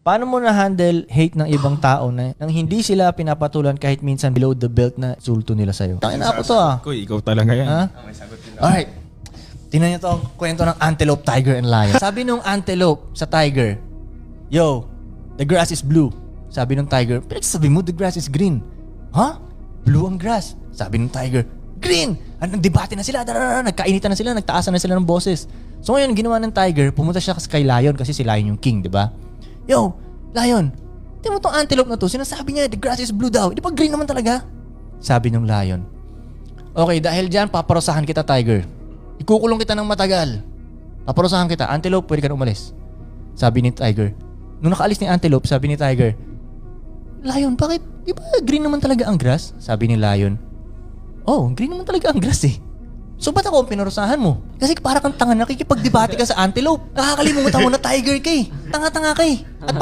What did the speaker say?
Paano mo na-handle hate ng ibang tao na nang hindi sila pinapatulan kahit minsan below the belt na sulto nila sa'yo? Takin na po to ah. Ko, ikaw talaga yan. Ha? Alright. Tingnan niyo to ang kwento ng antelope, tiger, and lion. Sabi nung antelope sa tiger, yo, the grass is blue. Sabi nung tiger, pinagsasabi mo, the grass is green. Ha? Blue ang grass. Sabi nung tiger, green! Nagdebate na sila, nagkainitan na sila, nagtaasan na sila ng boses. So ngayon, ginawa ng tiger, pumunta siya kay lion kasi si lion yung king, di ba? Yo, lion, tingnan mo tong antelope na to, sinasabi niya, the grass is blue daw. Di ba green naman talaga? Sabi nung lion, okay, dahil dyan, paparosahan kita, tiger. Ikukulong kita ng matagal. Paparosahan kita. Antelope, pwede ka na umalis. Sabi ni tiger. Nung nakaalis ni antelope, sabi ni tiger, lion, bakit? Di ba green naman talaga ang grass? Sabi ni lion, oh, green naman talaga ang grass eh. So ba't ako ang pinarusahan mo? Kasi para kang tanga, nakikipagdebate ka sa antelope. Nakakalimutan mo na tiger ka eh. Tanga-tanga ka eh. At